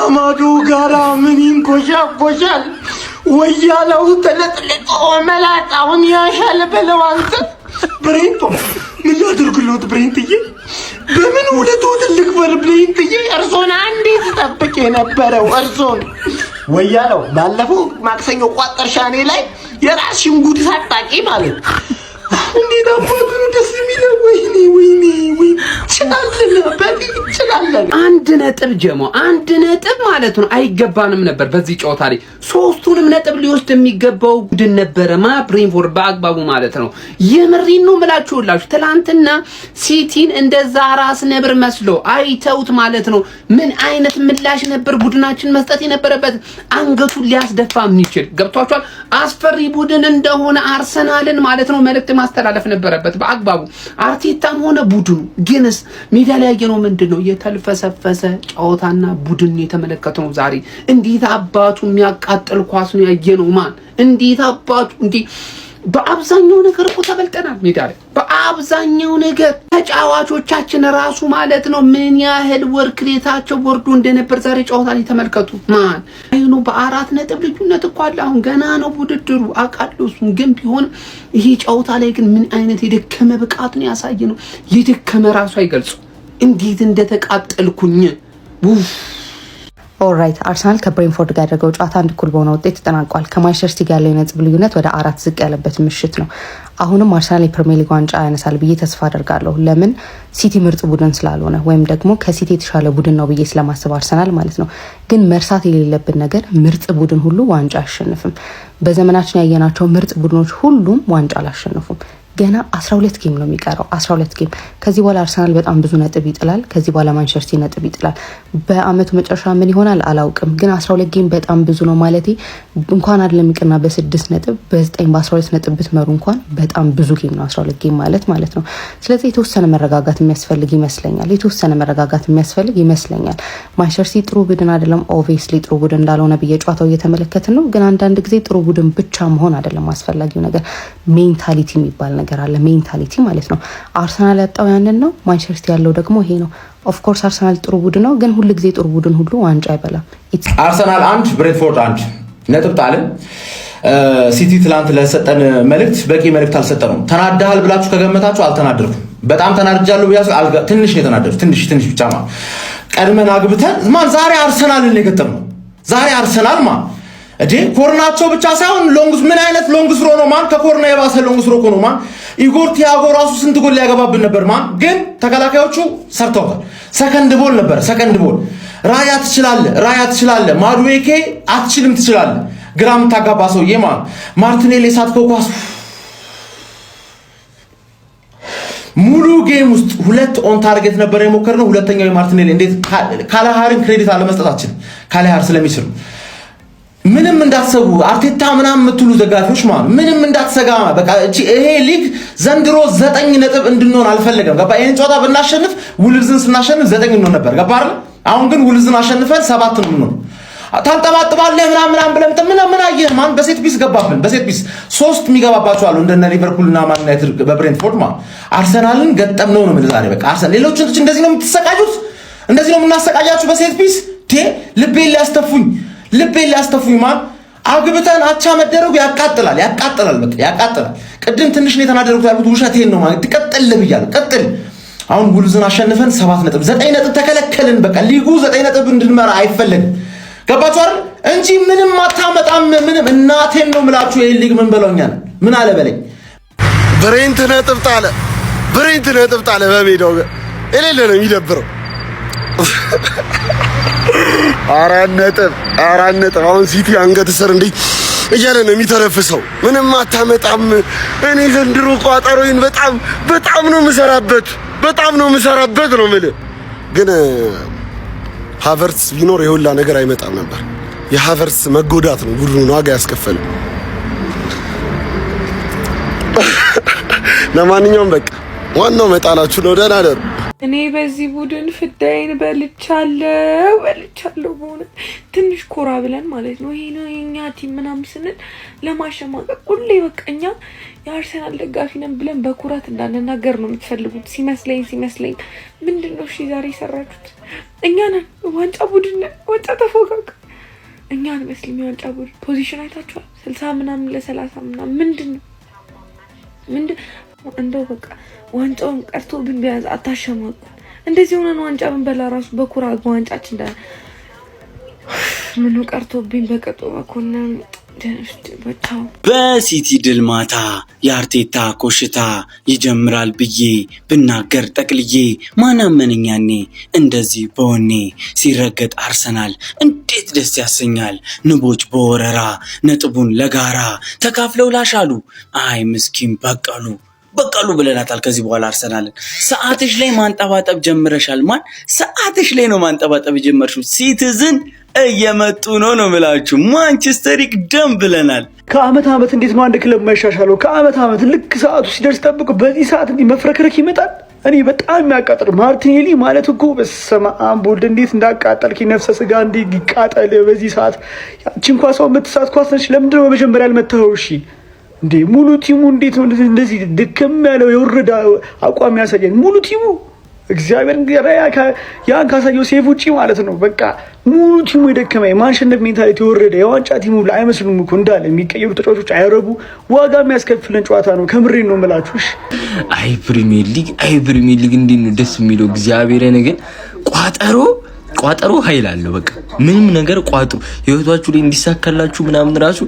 ከማዶ ጋራ ምን ይንኮሻኮሻል? ወያለው ተለጥልቆ መላጣውን ያሻል በለው አንተ ብሬንቶ ምን ላድርግሎት ብሬንትዬ? በምን ውለቱ ትልቅ በር ብሬንትዬ? እርሶን አንዴ ተጠብቅ የነበረው እርሶን ወያለው ባለፈው ማክሰኞ ቋጠርሻኔ ላይ የራስሽን ጉድ ሳጣቂ ማለት እንዴት አባቱ ደስ የሚለው ወይኔ ችላለን። አንድ ነጥብ ጀሞ አንድ ነጥብ ማለት ነው አይገባንም ነበር በዚህ ጨዋታ ላይ ሶስቱንም ነጥብ ሊወስድ የሚገባው ቡድን ነበረ ብሬንፎርድ በአግባቡ ማለት ነው። የምሪን ነው ምላችሁላችሁ ትላንትና ሲቲን እንደዛ ራስ ነብር መስሎ አይተውት ማለት ነው። ምን አይነት ምላሽ ነበር ቡድናችን መስጠት የነበረበት? አንገቱን ሊያስደፋ የሚችል ገብቷችኋል። አስፈሪ ቡድን እንደሆነ አርሰናልን ማለት ነው መልእክት ማስተላለፍ ነበረበት በአግባቡ አርቴታም ሆነ ቡድኑ። ግንስ ሜዳ ላይ ያየነው ምንድነው? የተልፈሰፈሰ ጨዋታና ቡድን የተመለከተው ዛሬ። እንዴት አባቱ የሚያቃጥል ኳስ ነው ያየነው። ማን እንዴት አባቱ እንዴ! በአብዛኛው ነገር እኮ ተበልጠናል ሜዳ ላይ በአብዛኛው ነገር። ተጫዋቾቻችን ራሱ ማለት ነው ምን ያህል ወርክሬታቸው ወርዶ እንደነበር ዛሬ ጨዋታ ላይ ተመልከቱ። ማን አይኑ በ4 ነጥብ ልዩነት እኮ አለ። አሁን ገና ነው ውድድሩ አውቃለሁ። እሱን ግን ቢሆን ይሄ ጨዋታ ላይ ግን ምን አይነት የደከመ ብቃት ነው ያሳየ ነው። የደከመ ራሱ አይገልጹ እንዴት እንደተቃጠልኩኝ። ኦልራይት አርሰናል ከብሬንፎርድ ጋር ያደረገው ጨዋታ አንድ እኩል በሆነ ውጤት ተጠናቋል። ከማንቸስተር ሲቲ ጋር ያለው የነጥብ ልዩነት ወደ 4 ዝቅ ያለበት ምሽት ነው። አሁንም አርሰናል የፕሪሚየር ሊግ ዋንጫ ያነሳል ብዬ ተስፋ አደርጋለሁ። ለምን? ሲቲ ምርጥ ቡድን ስላልሆነ ወይም ደግሞ ከሲቲ የተሻለ ቡድን ነው ብዬ ስለማስብ አርሰናል ማለት ነው። ግን መርሳት የሌለብን ነገር ምርጥ ቡድን ሁሉ ዋንጫ አያሸንፍም። በዘመናችን ያየናቸው ምርጥ ቡድኖች ሁሉም ዋንጫ አላሸነፉም። ገና 12 ጌም ነው የሚቀረው 12 ጌም። ከዚህ በኋላ አርሰናል በጣም ብዙ ነጥብ ይጥላል። ከዚህ በኋላ ማንቸስተር ሲቲ ነጥብ ይጥላል። በአመቱ መጨረሻ ምን ይሆናል አላውቅም። ግን 12 ጌም በጣም ብዙ ነው ማለት እንኳን አይደለም ይቅርና በ6 ነጥብ በ9 በ12 ነጥብ ብትመሩ እንኳን በጣም ብዙ ጌም ነው 12 ጌም ማለት ነው። ስለዚህ የተወሰነ መረጋጋት የሚያስፈልግ ይመስለኛል። ማንቸስተር ሲቲ ጥሩ ቡድን አይደለም። ኦብቪየስሊ ጥሩ ቡድን እንዳልሆነ በየጨዋታው እየተመለከትን ነው። ግን አንዳንድ ጊዜ ጥሩ ቡድን ብቻ መሆን አይደለም አስፈላጊው ነገር ሜንታሊቲ የሚባል ነገር አለ። ሜንታሊቲ ማለት ነው። አርሰናል ያጣው ያንን ነው። ማንቸስተር ሲቲ ያለው ደግሞ ይሄ ነው። ኦፍ ኮርስ አርሰናል ጥሩ ቡድን ነው፣ ግን ሁሉ ጊዜ ጥሩ ቡድን ሁሉ ዋንጫ አይበላም። አርሰናል 1 ብሬንትፎርድ 1 ነጥብ ጣልን። ሲቲ ትላንት ለሰጠን መልእክት በቂ መልእክት አልሰጠነውም። ተናደሃል ብላችሁ ከገመታችሁ አልተናደርኩም። በጣም ተናድጃለሁ ብያለሁ። ትንሽ ነው የተናደድኩት። ትንሽ ብቻ ማለት ቀድመን አግብተን ማን ዛሬ አርሰናልን ነው የገጠምነው። ዛሬ አርሰናል እዴ ኮርናቸው ብቻ ሳይሆን ሎንግስ ምን አይነት ሎንግስ ሮ ነው ከኮርና የባሰ ሎንግስ ሮ ነው ኢጎር ቲያጎ ራሱ ስንት ጎል ሊያገባብን ነበር ግን ተከላካዮቹ ሰርተውታል። ሰከንድ ቦል ራያ ትችላለህ ማዱዌኬ አትችልም ትችላለህ። ግራም ታጋባ ሰውዬ ማርቲኔሊ ሳትከው ኳስ ሙሉ ጌም ውስጥ 2 ኦን ታርጌት ነበር የሞከርነው። ሁለተኛው የማርቲኔሊ እንዴት ካላሃርን ክሬዲት አለመስጠታችን ካላሃር ስለሚችል ምንም እንዳትሰጉ አርቴታ ምናምን የምትሉ ዘጋፊዎች ምንም እንዳትሰጋ። በቃ ይሄ ሊግ ዘንድሮ 9 ነጥብ እንድንሆን አልፈለገም። ገባ? ይሄን ጨዋታ ብናሸንፍ ውልዝን ስናሸንፍ 9 እንሆን ነበር። ገባ አይደል? አሁን ግን ውልዝን አሸንፈን 7 እንሆን። ታንጠባጥባለህ ምናምን ብለህ ምን አየህ? በሴት ፒስ ገባብን። በሴት ፒስ 3 የሚገባባቸው አሉ እንደነ ሊቨርፑል እና ማን ዩናይትድ በብሬንትፎርድ አርሰናልን ገጠምነው ነው ማለት ዛሬ። በቃ አርሰናል ሌሎችን እንደዚህ ነው የምትሰቃዩት፣ እንደዚህ ነው የምናሰቃያችሁ በሴት ፒስ። ልቤን ሊያስተፉኝ አግብተን አቻ መደረጉ ያቃጥላል። በቃ ያቃጥላል። ቅድም ትንሽ ነው የተናደርኩት ያልኩት ውሸቴን ነው ማለት ትቀጥል ብያለሁ። ቀጥል። አሁን ውልዝን አሸንፈን 7 ነጥብ 9 ነጥብ ተከለከልን። በቃ ሊጉ 9 ነጥብ እንድንመራ አይፈለግም። ገባችሁ አይደል? እንጂ ምንም አታመጣም። ምንም እናቴን ነው የምላችሁ። ይሄ ሊግ ምን በለውኛል? ምን አለ በለኝ። ብሬንት ነጥብ ጣለ በሜዳው እሌለ ነው የሚደብረው። 4 ነጥብ አሁን ሲቲ አንገት ስር እንዴ እያለ ነው የሚተረፍሰው። ምንም አታመጣም። እኔ ዘንድሮ ቋጠሮዬን በጣም ነው የምሰራበት ነው የምልህ። ግን ሃቨርትስ ቢኖር የሁላ ነገር አይመጣም ነበር። የሃቨርትስ መጎዳት ነው ቡድኑን ዋጋ ያስከፈለው። ለማንኛውም በቃ ዋናው መጣላችሁ ነው። ደህና ደሩ። እኔ በዚህ ቡድን ፍዳይን በልቻለሁ በእውነት ትንሽ ኮራ ብለን ማለት ነው። ይሄ ነው የኛ ቲም ምናምን ስንል ለማሸማቀቅ ሁሌ በቃኛ የአርሰናል ደጋፊ ነን ብለን በኩራት እንዳንናገር ነው የምትፈልጉት ሲመስለኝ። ምንድነው እሺ ዛሬ የሰራችሁት? እኛ ነን ዋንጫ ቡድን ዋንጫ ተፎ እኛ አንመስልም። የዋንጫ ቡድን ፖዚሽን አይታችኋል? 60 ምናምን ለ30 ምናምን ምንድነው እንደው በቃ ዋንጫውን ቀርቶ ቢያዝ አታሸማቁ። እንደዚህ ሆነን ዋንጫ ብንበላ ራሱ በኩራት በዋንጫችን እንደ ምኑ ቀርቶብኝ በቀጦ በኮና በሲቲ ድል ማታ የአርቴታ ኮሽታ ይጀምራል ብዬ ብናገር ጠቅልዬ ማናመነኝ ያኔ እንደዚህ በወኔ ሲረገጥ አርሰናል እንዴት ደስ ያሰኛል። ንቦች በወረራ ነጥቡን ለጋራ ተካፍለው ላሻሉ አይ ምስኪን በቀሉ ብለናታል። ከዚህ በኋላ አርሰናልን ሰዓትሽ ላይ ማንጠባጠብ ጀምረሻል። ማን ሰዓትሽ ላይ ነው ማንጠባጠብ ጀመርሽው? ሲቲዝን እየመጡ ነው ምላችሁ። ማንቸስተር ይቅደም ብለናል። ከአመት አመት እንዴት ነው አንድ ክለብ የማይሻሻለው? ከአመት አመት ልክ ሰዓቱ ሲደርስ ጠብቁ። በዚህ ሰዓት እንዲህ መፍረክረክ ይመጣል። እኔ በጣም የሚያቃጥል ማርቲኔሊ ማለት እኮ በስመ አብ ወልድ እንዴት እንዳቃጠልክ ነፍሰ ስጋ እንዴ ይቃጠል። በዚህ ሰዓት ያቺ እንኳን ሰው የምትሳት ኳስ ነች። ለምንድን ነው መጀመሪያ ያልመታኸው? እሺ እንዴ ሙሉ ቲሙ እንዴት ነው እንደዚህ ድክም ያለው የወረደ አቋም ያሳየን? ሙሉ ቲሙ እግዚአብሔር ያን ካሳየው ሴፍ ውጪ ማለት ነው። በቃ ሙሉ ቲሙ የደከመ የማንሸነፍ ሜንታሊቲ የወረደ የዋንጫ ቲሙ አይመስሉም እኮ እንዳለ የሚቀየሩ ተጫዋቾች አይረቡ። ዋጋ የሚያስከፍለን ጨዋታ ነው። ከምሬን ነው የምላችሁ። አይ ፕሪሚየር ሊግ እንዴት ነው ደስ የሚለው። እግዚአብሔርን ግን ቋጠሮ ኃይል አለው። በቃ ምንም ነገር ቋጥሩ ህይወታችሁ ላይ እንዲሳካላችሁ ምናምን ራሱ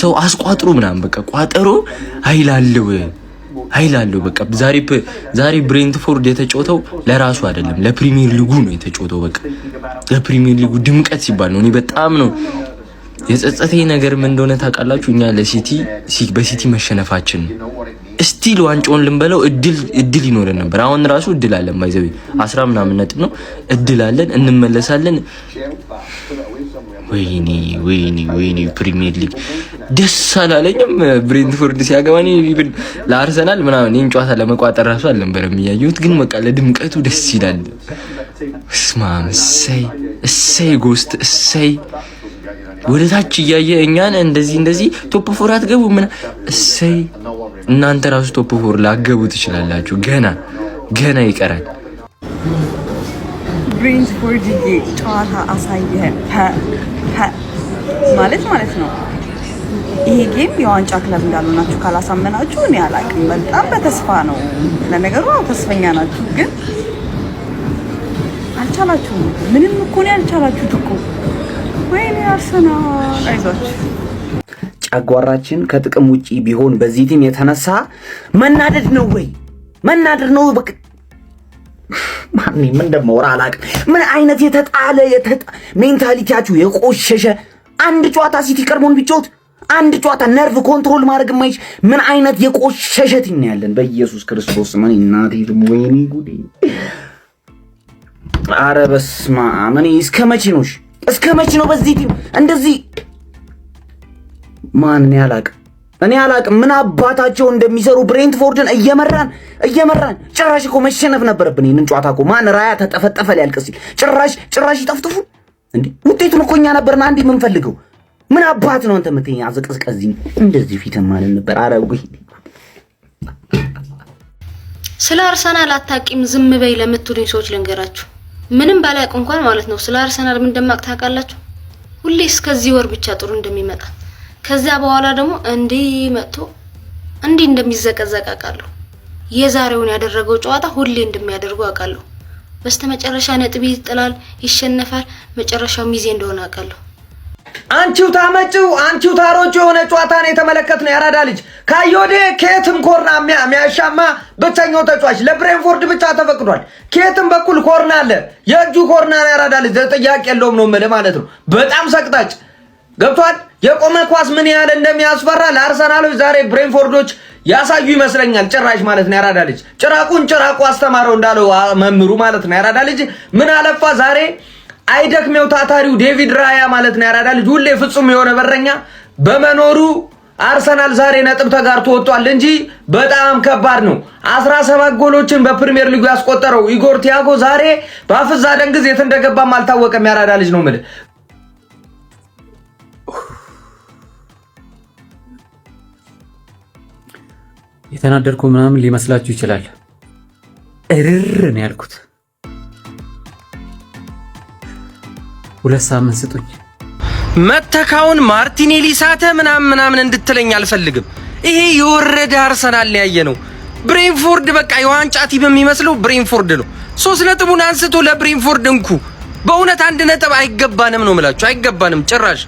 ሰው አስቋጥሩ ምናምን በቃ ቋጠሮ ኃይል አለው። በቃ ዛሬ ብሬንትፎርድ የተጫወተው ለራሱ አይደለም ለፕሪሚየር ሊጉ ነው የተጫወተው። በቃ ለፕሪሚየር ሊጉ ድምቀት ሲባል ነው። እኔ በጣም ነው የጸጸተኝ ነገር ምን እንደሆነ ታውቃላችሁ? እኛ በሲቲ መሸነፋችን ስቲል ዋንጫውን ልንበለው እድል ይኖረን ነበር። አሁን ራሱ እድል አለን። ማይዘው 10 ምናምን ነጥብ ነው እድል አለን፣ እንመለሳለን። ወይኔ ፕሪሚየር ሊግ ደስ አላለኝም። ብሬንትፎርድ ሲያገባኝ ለአርሰናል ምናምን ይህን ጨዋታ ለመቋጠር ራሱ አልነበረም እያየሁት፣ ግን በቃ ለድምቀቱ ደስ ይላል። እስማም እሰይ ጎስት እሰይ ወደ ታች እያየ እኛን እንደዚህ ቶፕ ፎር አትገቡ ምን እሰይ። እናንተ ራሱ ቶፕ ፎር ላገቡ ትችላላችሁ። ገና ይቀራል። ብሬንትፎርድ ጨዋታ አሳየን ማለት ነው። ይሄ ጌም የዋንጫ ክለብ እንዳልሆናችሁ ካላሳመናችሁ እኔ አላቅም። በጣም በተስፋ ነው። ለነገሩ ተስፈኛ ናችሁ፣ ግን አልቻላችሁም። ምንም እኮ ነው ያልቻላችሁት እኮ። ወይኔ አርሰናል አይዟችሁ። ጨጓራችን ከጥቅም ውጪ ቢሆን በዚህ ቲም የተነሳ መናደድ ነው ወይ መናደድ ነው። በቃ ምን እንደማወራ አላቅም። ምን አይነት የተጣለ ሜንታሊቲያችሁ የቆሸሸ። አንድ ጨዋታ ሲቲ ቀርሞን ቢጫወት አንድ ጨዋታ ነርቭ ኮንትሮል ማድረግ የማይች ምን አይነት የቆሸሸ ቲም ነው ያለን? በኢየሱስ ክርስቶስ ምን እናቴ ወይኔ ጉዴ። ኧረ በስመ አብ። እስከ መቼ ነው በዚህ ቲም እንደዚህ? ማን እኔ አላቅም ምን አባታቸው እንደሚሰሩ። ብሬንትፎርድን እየመራን ጭራሽ እኮ መሸነፍ ነበረብን። ይሄንን ጨዋታ እኮ ማን ራያ ተጠፈጠፈ ሊያልቅ ሲል ጭራሽ ይጠፍጥፉ እንዴ! ውጤቱን እኮ እኛ ነበርና አንዴ የምንፈልገው። ምን አባት ነው አንተ የምትይኝ? አዘቅዝቀዝኝ እንደዚህ ፊትም ማለት ነበር። አረጉ ስለ አርሰናል አታቂም ዝም በይ ለምትሉኝ ሰዎች ልንገራችሁ። ምንም ባላቅ እንኳን ማለት ነው ስለ አርሰናል ምን እንደማቅ ታውቃላችሁ። ሁሌ እስከዚህ ወር ብቻ ጥሩ እንደሚመጣ ከዛ በኋላ ደግሞ መጥቶ እንደሚዘቀዘቅ አውቃለሁ። የዛሬውን ያደረገው ጨዋታ ሁሌ እንደሚያደርገው አውቃለሁ። በስተመጨረሻ ነጥብ ይጥላል፣ ይሸነፋል፣ መጨረሻው ሚዜ እንደሆነ አውቃለሁ። አንቺው ታሮጭ የሆነ ጨዋታ ነው የተመለከትነው። ያራዳ ልጅ ካዮዴ ከየትም ኮርና የሚያሻማ ብቸኛው ተጫዋች ለብሬንፎርድ ብቻ ተፈቅዷል። ከየትም በኩል ኮርና አለ። የእጁ ኮርና ነው። ያራዳ ልጅ ጥያቄ የለውም ነው የምልህ ማለት ነው። በጣም ሰቅጣጭ ገብቷል። የቆመ ኳስ ምን ያህል እንደሚያስፈራ ለአርሰናሎች ዛሬ ብሬንፎርዶች ያሳዩ ይመስለኛል። ጭራሽ ማለት ነው ያራዳ ልጅ ጭራቁ አስተማረው እንዳለው መምሩ ማለት ነው። ያራዳ ልጅ ምን አለፋ ዛሬ አይደክሜው ታታሪው ዴቪድ ራያ ማለት ነው። ያራዳ ልጅ ሁሌ ፍጹም የሆነ በረኛ በመኖሩ አርሰናል ዛሬ ነጥብ ተጋርቶ ወጥቷል እንጂ በጣም ከባድ ነው። 17 ጎሎችን በፕሪሚየር ሊጉ ያስቆጠረው ኢጎር ቲያጎ ዛሬ በአፍዛ ደንግዝ የት እንደገባም አልታወቀም። ያራዳ ልጅ ነው ማለት የተናደርኩ ምናምን ሊመስላችሁ ይችላል። እርር ነው ያልኩት። 2 ሳምንት ስጡኝ። መተካውን ማርቲኔሊ ሳተ ምናምን እንድትለኝ አልፈልግም። ይሄ የወረደ አርሰናል ያየነው ብሬንፎርድ በቃ የዋንጫ ቲም የሚመስለው ብሬንፎርድ ነው። 3 ነጥቡን አንስቶ ለብሬንፎርድ እንኩ። በእውነት 1 ነጥብ አይገባንም ነው የምላችሁ፣ አይገባንም ጭራሽ።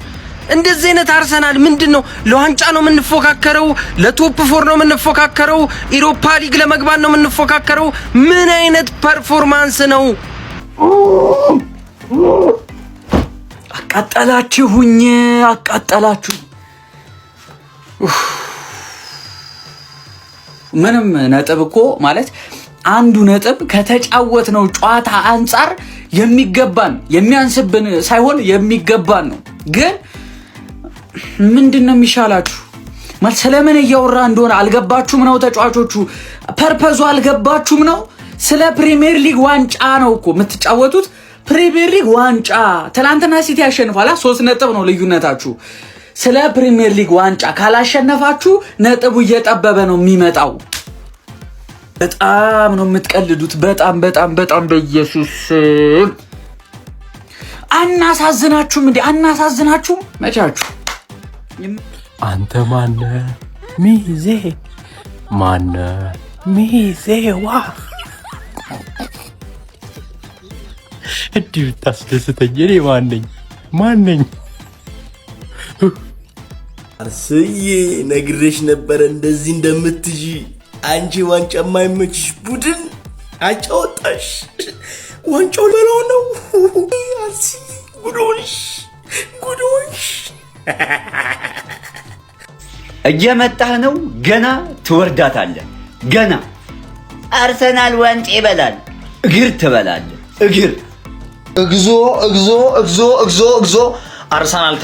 እንደዚህ አይነት አርሰናል ምንድነው? ለዋንጫ ነው የምንፎካከረው? ለቶፕ 4 ነው የምንፎካከረው? ኢሮፓ ሊግ ለመግባት ነው የምንፎካከረው? ምን አይነት ፐርፎርማንስ ነው? አቃጠላችሁኝ፣ አቃጠላችሁ። ምንም ነጥብ እኮ ማለት አንዱ ነጥብ ከተጫወትነው ጨዋታ አንጻር የሚገባን የሚያንስብን ሳይሆን የሚገባን ነው። ግን ምንድነው የሚሻላችሁ? ማለት ስለምን እያወራ እንደሆነ አልገባችሁም ነው? ተጫዋቾቹ ፐርፐዙ አልገባችሁም ነው? ስለ ፕሪሚየር ሊግ ዋንጫ ነው እኮ የምትጫወቱት። ፕሪሚየር ሊግ ዋንጫ ትላንትና ሲቲ ያሸንፋላ፣ 3 ነጥብ ነው ልዩነታችሁ። ስለ ፕሪሚየር ሊግ ዋንጫ ካላሸነፋችሁ ነጥቡ እየጠበበ ነው የሚመጣው። በጣም ነው የምትቀልዱት። በጣም በኢየሱስ አናሳዝናችሁም እንዴ? አናሳዝናችሁም? መቻችሁ አንተ ማነ ሚዜ ማነ ሚዜዋ እንዲህ ብታስደስተኝ እኔ ማነኝ? አርስዬ ነግሬሽ ነበረ እንደዚህ እንደምትጂ። አንቺ ዋንጫ የማይመችሽ ቡድን አጫወጣሽ። ዋንጫው ለለው ነው። አርስዬ ጉዶሽ እየመጣህ ነው። ገና ትወርዳታለህ። ገና አርሰናል ዋንጫ ይበላል። እግር ትበላለህ። እግር እግዚኦ አርሰናል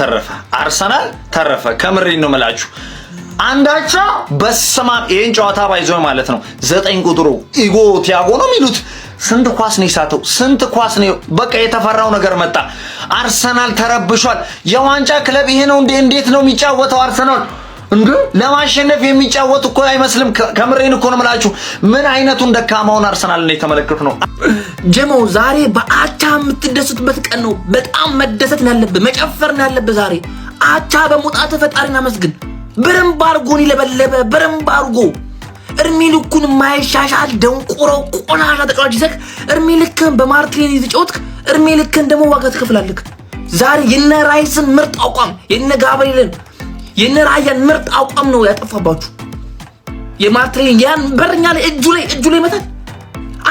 ተረፈ። ከምሬን ነው የምላችሁ። አንዳቻ በስማም ይሄን ጨዋታ ባይዞ ማለት ነው 9 ቁጥሩ ኢጎ ቲያጎ ነው የሚሉት። ስንት ኳስ ነው ይሳተው? ስንት ኳስ ነው? በቃ የተፈራው ነገር መጣ። አርሰናል ተረብሿል። የዋንጫ ክለብ ይሄ ነው እንዴ? እንዴት ነው የሚጫወተው አርሰናል? እንዴ ለማሸነፍ የሚጫወት እኮ አይመስልም። ከምሬን እኮ ነው የምላችሁ። ምን አይነቱን ደካማውን አርሰናል ነው የተመለከቱ ነው። ጀሞ ዛሬ በአቻ የምትደሰቱበት ቀን ነው። በጣም መደሰት ነው ያለብህ፣ መጨፈር ነው ያለብህ። ዛሬ አቻ በመውጣት ፈጣሪና መስግን። በረምብ አርጎን ይለበለበ በረምብ አርጎ እርሜ ልኩን ማይሻሻል ደንቆሮ ቆናሻ ተጫዋች ይዘክ እርሜ ልክን በማርቲኔሊ ተጫወትክ። እርሜ ልክን ደግሞ ዋጋ ትከፍላለህ። ዛሬ የነ ራይስን ምርጥ አቋም የነ ጋብሪኤልን የነ ራያን ምርጥ አቋም ነው ያጠፋባችሁ። የማርቲኔሊ ያን በረኛ ላይ እጁ ላይ መታል።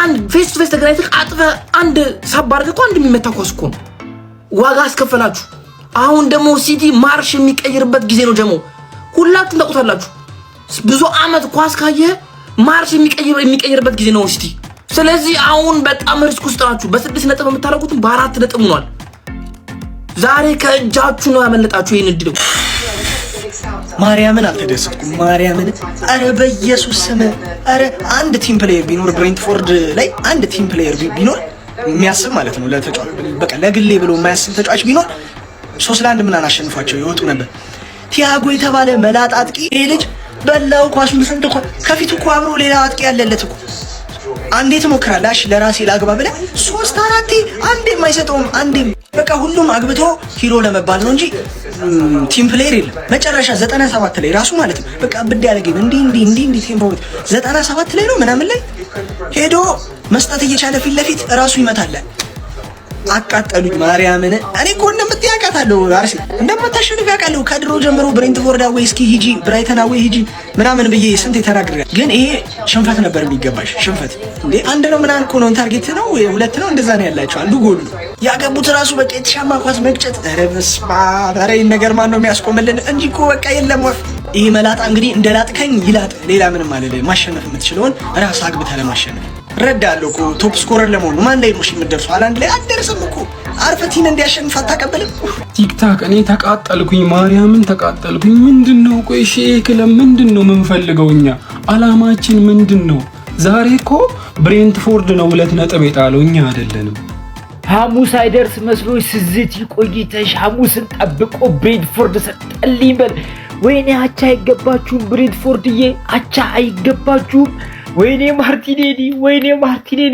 አንድ ፌስ ቱ ፌስ ተገናኝተህ አጥፈ አንድ ሳባርክ እኮ አንድ የሚመታ ኳስ እኮ ነው። ዋጋ አስከፈላችሁ። አሁን ደግሞ ሲቲ ማርሽ የሚቀይርበት ጊዜ ነው። ደግሞ ሁላችሁም ታውቁታላችሁ። ብዙ አመት ኳስ ካየ ማርሽ የሚቀይርበት ጊዜ ነው ሲቲ። ስለዚህ አሁን በጣም ሪስክ ውስጥ ናችሁ። በ6 ነጥብ የምታረጉትን በ4 ነጥብ ሆኗል። ዛሬ ከእጃችሁ ነው ያመለጣችሁ ይሄን እድል። ማርያምን አልተደሰትኩም። ማርያምን አረ በኢየሱስ ስም አረ አንድ ቲም ፕሌየር ቢኖር ብሬንትፎርድ ላይ አንድ ቲም ፕሌየር ቢኖር የሚያስብ ማለት ነው ለተጫዋች በቃ ለግሌ ብሎ የማያስብ ተጫዋች ቢኖር 3-1 ምናምን አሸንፏቸው ይወጡ ነበር። ቲያጎ የተባለ መላጣ አጥቂ ይሄ ልጅ በላው ኳሱን ስንት እኮ ከፊቱ እኮ አብሮ ሌላ አጥቂ ያለለት እኮ አንዴ ትሞክራለሽ ለራሴ ላግባ ብለህ 3-4 አንዴ የማይሰጠውም አንዴ በቃ ሁሉም አግብቶ ሂሮ ለመባል ነው እንጂ ቲም ፕሌየር የለም። መጨረሻ 97 ላይ ራሱ ማለት ነው በቃ ብድ ያለገኝ እንዲህ ቴምፖ 97 ላይ ነው ምናምን ላይ ሄዶ መስጠት እየቻለ ፊት ለፊት ራሱ ይመታል። አቃጠሉኝ ማርያምን። እኔ እኮ እንደምትያቃታለሁ አርሲ እንደምታሸንፍ ያውቃለሁ ከድሮ ጀምሮ ብሬንትፎርድ አዌይ እስኪ ሂጂ ብራይተን አዌይ ሂጂ ምናምን ብዬ ስንት የተናገረ ግን ይሄ ሽንፈት ነበር የሚገባሽ። ሽንፈት እንዴ አንድ ነው ምናምን እኮ ነው ታርጌት ነው 2 ነው እንደዛ ነው ያላቸው። አንዱ ጎል ያገቡት ራሱ በቃ የተሻማ ኳስ መግጨት። ኧረ በስመ አብ ኧረ ይሄን ነገር ማን ነው የሚያስቆምልን እንጂ እኮ በቃ የለም ወፍ። ይሄ መላጣ እንግዲህ እንደላጥከኝ ይላጥ። ሌላ ምንም አይደለም። ማሸነፍ የምትችለውን ራስ አግብተህ ለማሸነፍ ረዳለሁ እኮ ቶፕ ስኮረር ለመሆኑ ማን ላይ ነው የምትደርሰው? አላንድ ላይ አትደርስም እኮ አርፈቲን እንዲያሸንፍ አታቀበልም። ቲክታክ እኔ ተቃጠልኩኝ፣ ማርያምን ተቃጠልኩኝ። ምንድነው ቆይ ክለብ ምንድነው የምንፈልገው እኛ? አላማችን ምንድነው? ዛሬ እኮ ብሬንትፎርድ ነው 2 ነጥብ የጣለው እኛ አይደለንም። ሐሙስ አይደርስ መስሎሽ ስዝት ይቆይተሽ ሐሙስን ጠብቆ ብሬንትፎርድ ሰጠልኝ በል። ወይኔ አቻ አይገባችሁም ብሬንትፎርድዬ፣ አቻ አይገባችሁም። ወይኔ ማርቲኔሊ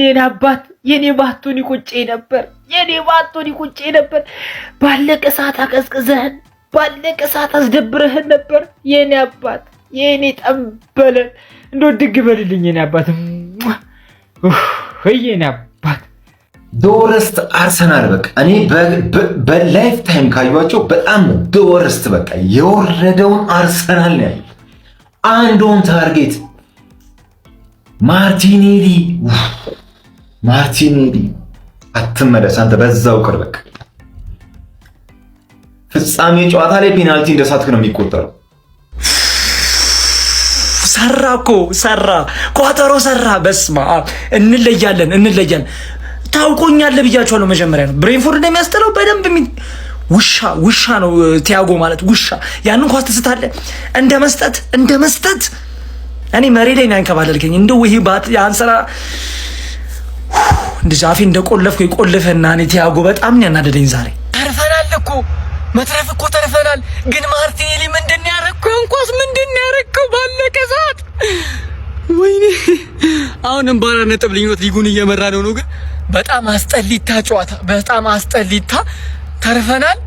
የኔ አባት የኔ ባቶን ይቆጨኝ ነበር። የኔ ባቶኒ ቁጭ ነበር። ባለቀ ሰዓት አቀዝቅዘህን፣ ባለቀ ሰዓት አስደብረህን ነበር የኔ አባት፣ የኔ ጠንበለን። እንደው ድግ በልልኝ የኔ አባት፣ የኔ አባት። ዶወረስት አርሰናል በቃ እኔ በላይፍ ታይም ካዩዋቸው በጣም ዶወረስት በቃ የወረደውን አርሰናል ነው ያዩት። አንድ ኦን ታርጌት ማርቲኔሊ አትመለስ አንተ በዛው ቅር በቃ ፍጻሜ ጨዋታ ላይ ፔናልቲ እንደሳትክ ነው የሚቆጠረው። ሰራ ቋጠሮ ሰራ። በስማ እንለያለን ታውቆኛለህ ብያቸዋለሁ። መጀመሪያ ነው ብሬንፎርድ እንደሚያስጠላው በደንብ ውሻ ነው ቲያጎ ማለት ውሻ። ያንን ኳስ ትስታለህ እንደ መስጠት እኔ መሬት ላይ ያንከባለልከኝ እንደው ይሄ ባት ያንሰራ እንደዚህ አፌ እንደቆለፍኩ ይቆልፈና እኔ ቲያጎ በጣም ነው ያናደደኝ ዛሬ። ተርፈናል እኮ መትረፍ እኮ ተርፈናል። ግን ማርቲኔሊ ምንድን ያረከው? እንኳስ ምንድን ያረከው? ባለቀ ሰዓት ወይኔ አሁንም ባራ ነጥብ ልዩነት ሊጉን እየመራ ነው። ግን በጣም አስጠሊታ ጨዋታ፣ በጣም አስጠሊታ። ተርፈናል።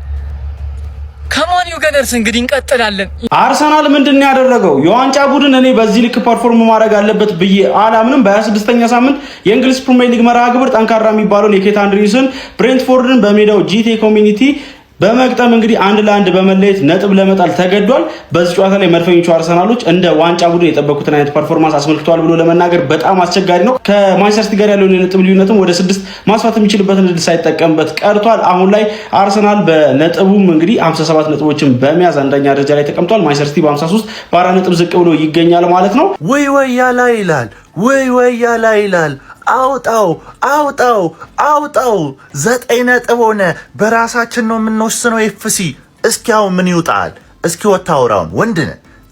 ከማን ዩገነርስ እንግዲህ እንቀጥላለን። አርሰናል ምንድን ያደረገው? የዋንጫ ቡድን እኔ በዚህ ልክ ፐርፎርም ማድረግ አለበት ብዬ አላምንም። በ26ኛ ሳምንት የእንግሊዝ ፕሪሚየር ሊግ መርሃ ግብር ጠንካራ የሚባለውን የኬት አንድሪስን ብሬንትፎርድን በሜዳው ጂቴ ኮሚኒቲ በመግጠም እንግዲህ 1-1 በመለየት ነጥብ ለመጣል ተገዷል። በዚህ ጨዋታ ላይ መድፈኞቹ አርሰናሎች እንደ ዋንጫ ቡድን የጠበቁትን አይነት ፐርፎርማንስ አስመልክተዋል ብሎ ለመናገር በጣም አስቸጋሪ ነው። ከማንቸስተር ሲቲ ጋር ያለውን የነጥብ ልዩነትም ወደ 6 ማስፋት የሚችልበትን እድል ሳይጠቀምበት ቀርቷል። አሁን ላይ አርሰናል በነጥቡም እንግዲህ 57 ነጥቦችን በመያዝ አንደኛ ደረጃ ላይ ተቀምጧል። ማንቸስተር ሲቲ በ53 በ4 ነጥብ ዝቅ ብሎ ይገኛል ማለት ነው። ወይ ያላ ይላል አውጣው 9 ነጥብ ሆነ። በራሳችን ነው የምንወስነው። ኤፍሲ እስኪያው ምን ይውጣል? እስኪ ወታውራውን ወንድነ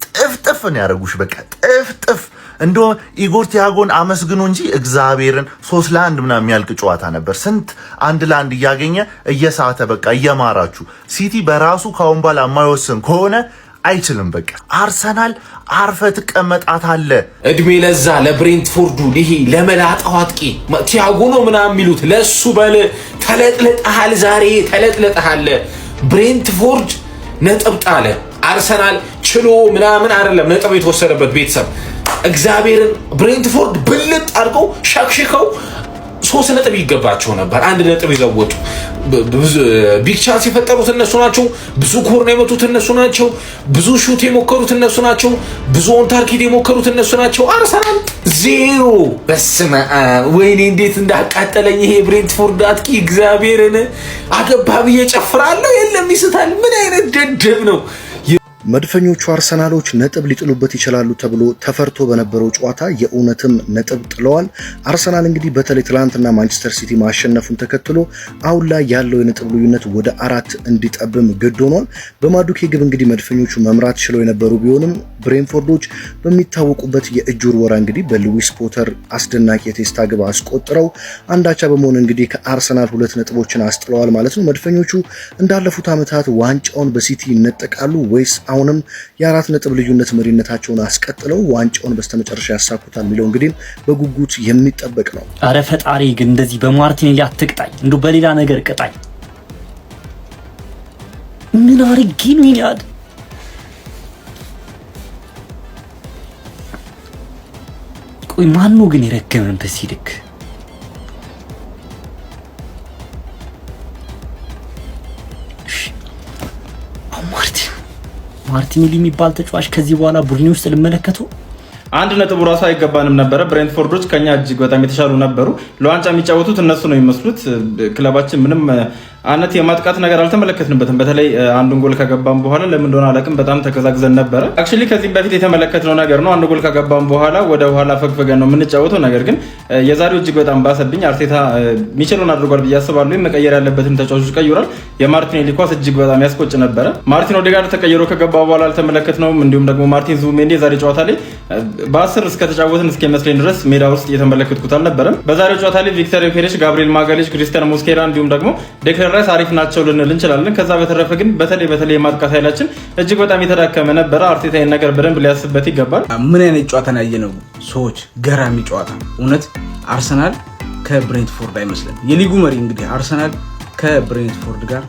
ጥፍጥፍ ነው ያደረጉሽ። በቃ ጥፍጥፍ እንዶ ኢጎር ቲያጎን አመስግኑ እንጂ እግዚአብሔርን 3-1 ምናምን የሚያልቅ ጨዋታ ነበር። ስንት 1-1 እያገኘ እየሳተ በቃ እየማራችሁ። ሲቲ በራሱ ካሁን በኋላ የማይወስን ከሆነ አይችልም። በቃ አርሰናል አርፈ ተቀመጣታለ። እድሜ ለዛ ለብሬንትፎርዱ ይሄ ለመላጣው አጥቂ ቲያጎ ነው ምናምን የሚሉት ለሱ በል ተለጥለጣል። ዛሬ ተለጥለጣል። ብሬንትፎርድ ነጥብ ጣለ። አርሰናል ችሎ ምናምን አይደለም ነጥብ የተወሰደበት ቤተሰብ እግዚአብሔርን ብሬንትፎርድ ብልጥ አድርገው ሸክሽከው 3 ነጥብ ይገባቸው ነበር። 1 ነጥብ ይዘወጡ። ቢግ ቻንስ የፈጠሩት እነሱ ናቸው። ብዙ ኮርነር የመቱት እነሱ ናቸው። ብዙ ሹት የሞከሩት እነሱ ናቸው። ብዙ ኦን ታርጌት የሞከሩት እነሱ ናቸው። አርሰናል 0። በስመ አብ ወይኔ እንዴት እንዳቃጠለኝ ይሄ ብሬንትፎርድ አጥቂ እግዚአብሔርን አገባ ብዬ ጨፍራለሁ። የለም ይስታል። ምን አይነት ደደብ ነው! መድፈኞቹ አርሰናሎች ነጥብ ሊጥሉበት ይችላሉ ተብሎ ተፈርቶ በነበረው ጨዋታ የእውነትም ነጥብ ጥለዋል። አርሰናል እንግዲህ በተለይ ትላንትና ማንቸስተር ሲቲ ማሸነፉን ተከትሎ አሁን ላይ ያለው የነጥብ ልዩነት ወደ 4 እንዲጠብም ግድ ሆኗል። በማዱኬ ግብ እንግዲህ መድፈኞቹ መምራት ችለው የነበሩ ቢሆንም ብሬንፎርዶች በሚታወቁበት የእጅ ውርወራ እንግዲህ በሉዊስ ፖተር አስደናቂ የቴስታ ግብ አስቆጥረው አንዳቻ በመሆን እንግዲህ ከአርሰናል 2 ነጥቦችን አስጥለዋል ማለት ነው። መድፈኞቹ እንዳለፉት ዓመታት ዋንጫውን በሲቲ ይነጠቃሉ ወይስ አሁንም የ4 ነጥብ ልዩነት መሪነታቸውን አስቀጥለው ዋንጫውን በስተመጨረሻ ያሳኩታል የሚለው እንግዲህ በጉጉት የሚጠበቅ ነው። አረ ፈጣሪ ግን እንደዚህ በማርቲኔሊ አትቅጣኝ፣ እንደው በሌላ ነገር ቅጣኝ። ምን አርጊ ነው ይላል? ቆይ ማን ነው ግን የረገመን በዚህ ልክ? ማርቲኔሊ የሚባል ተጫዋች ከዚህ በኋላ ቡድን ውስጥ ልመለከተው 1 ነጥብ ራሱ አይገባንም ነበረ። ብሬንትፎርዶች ከኛ እጅግ በጣም የተሻሉ ነበሩ። ለዋንጫ የሚጫወቱት እነሱ ነው የሚመስሉት። ክለባችን ምንም አይነት የማጥቃት ነገር አልተመለከትንበትም። በተለይ አንዱን ጎል ከገባም በኋላ ለምን እንደሆነ አላውቅም በጣም ተከዛግዘን ነበረ። አክቹሊ ከዚህም በፊት የተመለከትነው ነገር ነው። አንዱ ጎል ከገባም በኋላ ወደ ኋላ ፈግፈገን ነው የምንጫወተው። ነገር ግን የዛሬው እጅግ በጣም ባሰብኝ። አርቴታ ሚችሉን አድርጓል ብዬ አስባለሁ። መቀየር ያለበትን ተጫዋቾች ቀይሯል። የማርቲኔሊ ኳስ እጅግ በጣም ያስቆጭ ነበረ። ማርቲን ኦዴጋርድ ተቀይሮ ከገባ በኋላ አልተመለከትነውም። እንዲሁም ደግሞ ማርቲን ዙቢሜንዲ የዛሬ ጨዋታ ላይ በ10 እስከተጫወትን እስኪመስለኝ ድረስ ሜዳ ውስጥ እየተመለከትኩት አልነበረም። በዛሬው ጨዋታ ላይ ቪክተር ዮኬሬሽ፣ ጋብሪኤል ማጋሌሽ፣ ክሪስቲያን ሞስኬራ እንዲሁም ደግሞ ዴክላን ራይስ አሪፍ ናቸው ልንል እንችላለን። ከዛ በተረፈ ግን በተለይ የማጥቃት ኃይላችን እጅግ በጣም የተዳከመ ነበረ። አርቴታ ይህን ነገር በደንብ ሊያስብበት ይገባል። ምን አይነት ጨዋታ ነው ያየነው ሰዎች? ገራሚ ጨዋታ እውነት። አርሰናል ከብሬንትፎርድ አይመስልም። የሊጉ መሪ እንግዲህ አርሰናል ከብሬንትፎርድ ጋር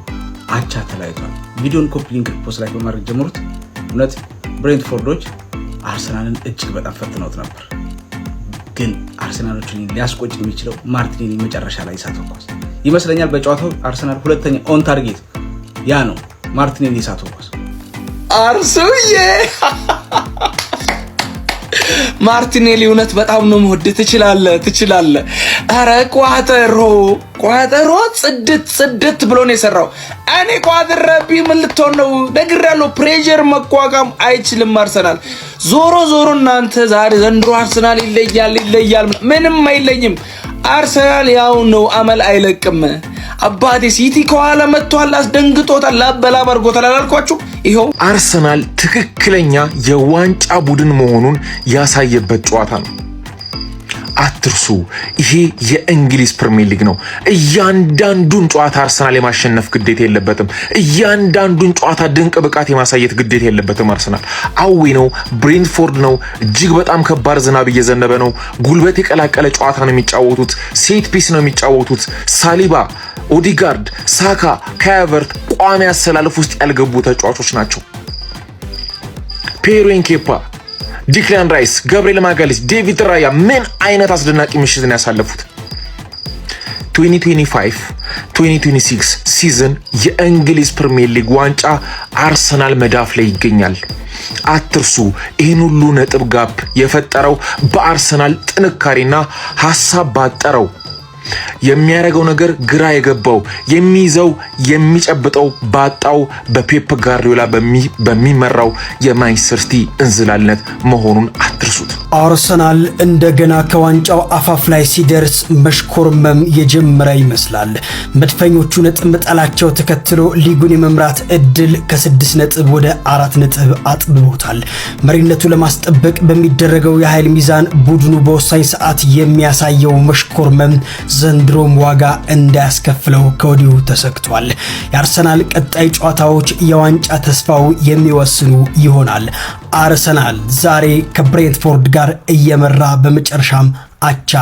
አቻ ተለያይቷል። ቪዲዮን ኮፒ ሊንክ ፖስት ላይ በማድረግ ጀምሩት። እውነት ብሬንትፎርዶች አርሰናልን እጅግ በጣም ፈትነውት ነበር። ግን አርሰናሎችን ሊያስቆጭ የሚችለው ማርቲኔሊ መጨረሻ ላይ ሳተው ኳስ ይመስለኛል። በጨዋታው አርሰናል ሁለተኛ ኦን ታርጌት ያ ነው ማርቲኔሊ ሳተው ኳስ። አርሱዬ ማርቲኔሊ እውነት በጣም ነው የምወድ። ትችላለህ። አረ ቋጠሮ ጽድት ብሎ ነው የሰራው። እኔ ቋጥረቢ ምን ልትሆን ነው? ነግሬያለሁ። ፕሬዠር መቋቋም አይችልም አርሰናል። ዞሮ እናንተ ዛሬ ዘንድሮ አርሰናል ይለያል። ምንም አይለይም። አርሰናል ያው ነው፣ አመል አይለቅም። አባቴ ሲቲ ከኋላ መጥቷል፣ አስደንግጦታል፣ ላበላብ አድርጎታል አላልኳችሁ? ይኸው አርሰናል ትክክለኛ የዋንጫ ቡድን መሆኑን ያሳየበት ጨዋታ ነው። አትርሱ፣ ይሄ የእንግሊዝ ፕሪሚየር ሊግ ነው። እያንዳንዱን ጨዋታ አርሰናል የማሸነፍ ግዴታ የለበትም። እያንዳንዱን ጨዋታ ድንቅ ብቃት የማሳየት ግዴታ የለበትም። አርሰናል አዊ ነው፣ ብሬንትፎርድ ነው። እጅግ በጣም ከባድ ዝናብ እየዘነበ ነው። ጉልበት የቀላቀለ ጨዋታ ነው የሚጫወቱት። ሴት ፒስ ነው የሚጫወቱት። ሳሊባ፣ ኦዲጋርድ፣ ሳካ፣ ካቨርት ቋሚ አሰላለፍ ውስጥ ያልገቡ ተጫዋቾች ናቸው። ፔሮ ኤንኬፓ፣ ዲክላን ራይስ፣ ገብርኤል ማጋሊስ፣ ዴቪድ ራያ ምን አይነት አስደናቂ ምሽትን ያሳለፉት። 2025-2026 ሲዝን የእንግሊዝ ፕሪሚየር ሊግ ዋንጫ አርሰናል መዳፍ ላይ ይገኛል። አትርሱ፣ ይህን ሁሉ ነጥብ ጋፕ የፈጠረው በአርሰናል ጥንካሬና ሀሳብ ባጠረው የሚያደርገው ነገር ግራ የገባው የሚይዘው የሚጨብጠው ባጣው በፔፕ ጋርዲዮላ በሚመራው የማንቸስተር ሲቲ እንዝላልነት መሆኑን አትርሱት። አርሰናል እንደገና ከዋንጫው አፋፍ ላይ ሲደርስ መሽኮርመም የጀመረ ይመስላል። መድፈኞቹ ነጥብ መጣላቸው ተከትሎ ሊጉን የመምራት እድል ከ6 ነጥብ ወደ 4 ነጥብ አጥብቦታል። መሪነቱ ለማስጠበቅ በሚደረገው የኃይል ሚዛን ቡድኑ በወሳኝ ሰዓት የሚያሳየው መሽኮርመም ዘንድሮም ዋጋ እንዳያስከፍለው ከወዲሁ ተሰግቷል። የአርሰናል ቀጣይ ጨዋታዎች የዋንጫ ተስፋው የሚወስኑ ይሆናል። አርሰናል ዛሬ ከብሬንትፎርድ ጋር እየመራ በመጨረሻም አቻ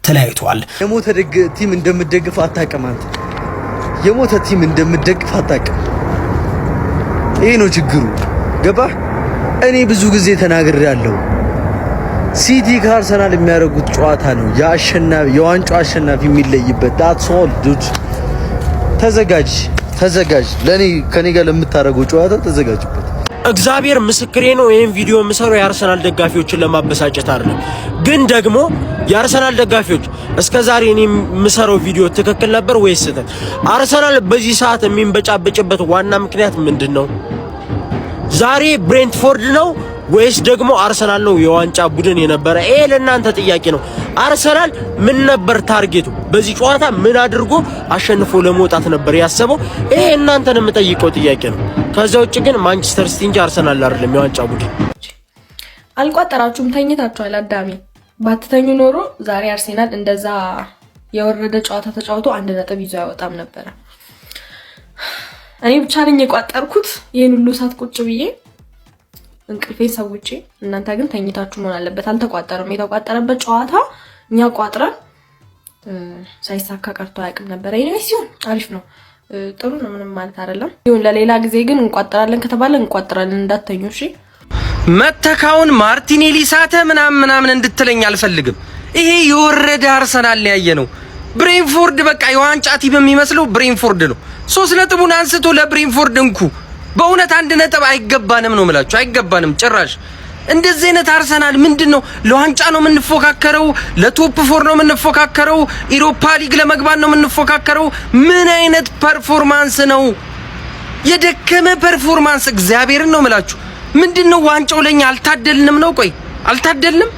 ተለያይቷል። የሞተ ቲም እንደምትደግፍ አታውቅም አንተ። የሞተ ቲም እንደምትደግፍ አታውቅም። ይሄ ነው ችግሩ። ገባህ? እኔ ብዙ ጊዜ ተናግሬያለሁ። ሲቲ ከአርሰናል የሚያደርጉት ጨዋታ ነው የዋንጫው አሸናፊ የሚለይበት። ዳትስ ኦል ዱድ። ተዘጋጅ። ከኔ ጋር ለምታደርገው ጨዋታ ተዘጋጅበት። እግዚአብሔር ምስክሬ ነው። ይሄን ቪዲዮ የምሰራው የአርሰናል ደጋፊዎችን ለማበሳጨት አይደለም። ግን ደግሞ የአርሰናል ደጋፊዎች እስከዛሬ እኔ የምሰራው ቪዲዮ ትክክል ነበር ወይስ ስህተት? አርሰናል በዚህ ሰዓት የሚንበጫበጭበት ዋና ምክንያት ምንድነው? ዛሬ ብሬንትፎርድ ነው ወይስ ደግሞ አርሰናል ነው የዋንጫ ቡድን የነበረ? ይሄ ለእናንተ ጥያቄ ነው። አርሰናል ምን ነበር ታርጌቱ? በዚህ ጨዋታ ምን አድርጎ አሸንፎ ለመውጣት ነበር ያሰበው? ይሄ እናንተን የምጠይቀው ጥያቄ ነው። ከዛ ውጭ ግን ማንቸስተር ሲቲ እንጂ አርሰናል አይደለም የዋንጫ ቡድን። አልቋጠራችሁም፣ ተኝታችኋል። አዳሚ ባትተኙ ኖሮ ዛሬ አርሰናል እንደዛ የወረደ ጨዋታ ተጫውቶ 1 ነጥብ ይዞ አይወጣም ነበር። እኔ ብቻ ነኝ የቋጠርኩት ይሄን ሁሉ ሰዓት ቁጭ ብዬ እንቅልፌን ሰውቼ። እናንተ ግን ተኝታችሁ መሆን አለበት። አልተቋጠረም። የተቋጠረበት ጨዋታ እኛ ቋጥረን ሳይሳካ ቀርቶ አያውቅም ነበር። ይሄ ሲሆን አሪፍ ነው፣ ጥሩ ነው፣ ምንም ማለት አይደለም። ይሁን ለሌላ ጊዜ ግን እንቋጥራለን ከተባለ እንቋጥራለን፣ እንዳትተኙ እሺ። መተካውን ማርቲኔሊ ሳተ ምናምን እንድትለኝ አልፈልግም። ይሄ የወረደ አርሰናል ያየ ነው። ብሬንፎርድ በቃ የዋንጫ ቲም የሚመስለው ብሬንፎርድ ነው። 3 ነጥቡን አንስቶ ለብሬንፎርድ እንኩ። በእውነት 1 ነጥብ አይገባንም ነው የምላችሁ፣ አይገባንም ጭራሽ። እንደዚህ አይነት አርሰናል ምንድነው? ለዋንጫ ነው የምንፎካከረው? ለቶፕ 4 ነው የምንፎካከረው? ኢሮፓ ሊግ ለመግባት ነው የምንፎካከረው? ምን አይነት ፐርፎርማንስ ነው? የደከመ ፐርፎርማንስ። እግዚአብሔርን ነው የምላችሁ። ምንድነው ዋንጫው ለኛ አልታደልንም ነው? ቆይ አልታደልንም?